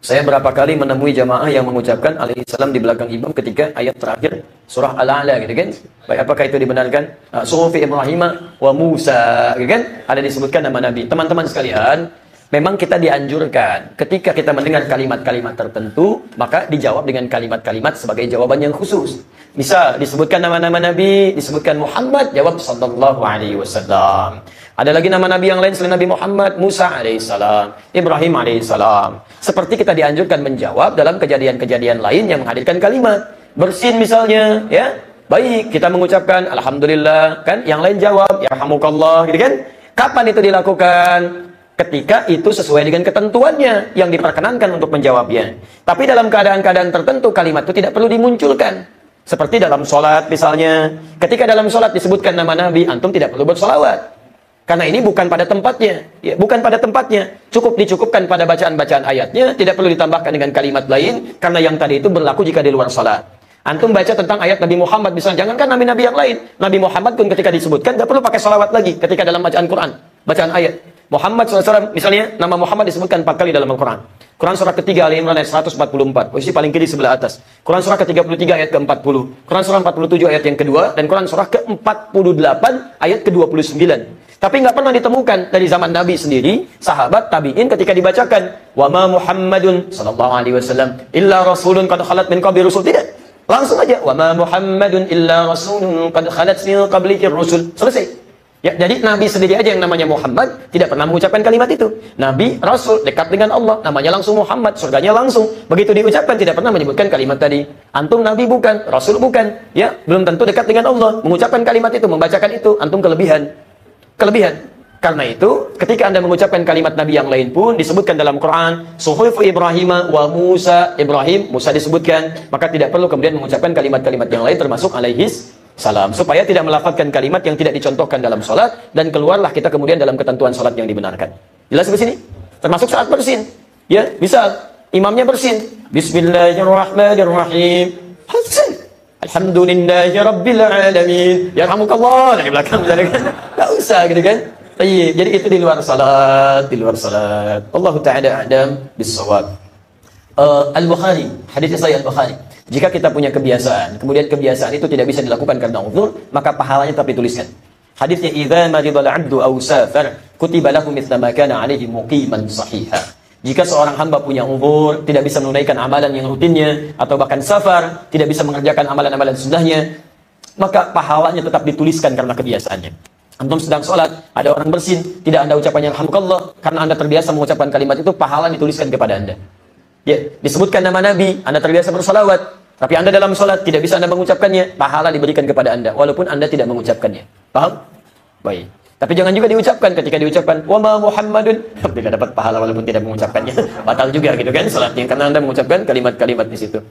Saya berapa kali menemui jamaah yang mengucapkan alaihi salam di belakang imam ketika ayat terakhir surah Al-A'la gitu kan. Baik, apakah itu dibenarkan? Suhufi Ibrahim wa Musa gitu kan. Ada disebutkan nama Nabi. Teman-teman sekalian, memang kita dianjurkan ketika kita mendengar kalimat-kalimat tertentu, maka dijawab dengan kalimat-kalimat sebagai jawaban yang khusus. Misal disebutkan nama-nama Nabi, disebutkan Muhammad, jawab sallallahu alaihi wasallam. Ada lagi nama Nabi yang lain selain Nabi Muhammad, Musa alaihissalam, Ibrahim alaihissalam. Seperti kita dianjurkan menjawab dalam kejadian-kejadian lain yang menghadirkan kalimat. Bersin misalnya, ya. Baik, kita mengucapkan alhamdulillah, kan? Yang lain jawab yarhamukallah, gitu kan? Kapan itu dilakukan? Ketika itu sesuai dengan ketentuannya yang diperkenankan untuk menjawabnya. Tapi dalam keadaan-keadaan tertentu kalimat itu tidak perlu dimunculkan. Seperti dalam sholat misalnya. Ketika dalam sholat disebutkan nama Nabi, antum tidak perlu bersolawat. Karena ini bukan pada tempatnya, ya, bukan pada tempatnya. Cukup dicukupkan pada bacaan-bacaan ayatnya, tidak perlu ditambahkan dengan kalimat lain, karena yang tadi itu berlaku jika di luar salat. Antum baca tentang ayat Nabi Muhammad, misalnya, jangankan nabi-nabi yang lain, Nabi Muhammad pun ketika disebutkan, tidak perlu pakai salawat lagi ketika dalam bacaan Quran, bacaan ayat. Muhammad SAW, misalnya, nama Muhammad disebutkan 4 kali dalam Al-Quran. Quran surah ketiga Ali Imran ayat 144, posisi paling kiri sebelah atas. Quran surah ke-33 ayat ke-40. Quran surah 47 ayat yang kedua, dan Quran surah ke-48 ayat ke-29. Tapi nggak pernah ditemukan dari zaman Nabi sendiri, sahabat, tabi'in ketika dibacakan wa ma Muhammadun sallallahu alaihi wasallam illa rasulun qad khalat min qabli rusul, tidak. Langsung aja wa ma Muhammadun illa rasulun qad khalat min qablihi rusul. Selesai. Ya, jadi Nabi sendiri aja yang namanya Muhammad tidak pernah mengucapkan kalimat itu. Nabi, Rasul, dekat dengan Allah, namanya langsung Muhammad, surganya langsung. Begitu diucapkan tidak pernah menyebutkan kalimat tadi. Antum Nabi bukan, Rasul bukan, ya, belum tentu dekat dengan Allah. Mengucapkan kalimat itu, membacakan itu, antum kelebihan. Karena itu, ketika Anda mengucapkan kalimat Nabi yang lain pun disebutkan dalam Quran, Suhufi Ibrahim wa Musa, Ibrahim, Musa disebutkan, maka tidak perlu kemudian mengucapkan kalimat-kalimat yang lain termasuk alaihis salam, supaya tidak melafadzkan kalimat yang tidak dicontohkan dalam sholat, dan keluarlah kita kemudian dalam ketentuan sholat yang dibenarkan. Jelas di sini? Termasuk saat bersin. Ya, misal imamnya bersin, Bismillahirrahmanirrahim. Hasan. Alhamdulillahi Rabbil Alamin. Yarhamukallah. Dari belakang misalnya kan. Gak usah gitu kan. Jadi itu di luar salat. Di luar salat. Allah Ta'ala a'lam bis-shawab. Al-Bukhari. Hadis Sahih Al-Bukhari. Jika kita punya kebiasaan, kemudian kebiasaan itu tidak bisa dilakukan karena uzur, maka pahalanya tetap dituliskan. Hadisnya, idza maridal 'abdu aw safar, kutiba lahu mithla ma kana 'alaihi muqiman sahiha. Jika seorang hamba punya uzur, tidak bisa menunaikan amalan yang rutinnya, atau bahkan safar, tidak bisa mengerjakan amalan-amalan sunnahnya, maka pahalanya tetap dituliskan karena kebiasaannya. Antum sedang sholat, ada orang bersin, tidak Anda ucapannya alhamdulillah, karena Anda terbiasa mengucapkan kalimat itu, pahala dituliskan kepada Anda. Ya, disebutkan nama Nabi, Anda terbiasa bersalawat, tapi Anda dalam sholat tidak bisa Anda mengucapkannya, pahala diberikan kepada Anda, walaupun Anda tidak mengucapkannya. Paham? Baik. Tapi jangan juga diucapkan ketika diucapkan wa ma Muhammadun, tidak dapat pahala walaupun tidak mengucapkannya. Batal juga gitu kan salatnya, karena Anda mengucapkan kalimat-kalimat di situ.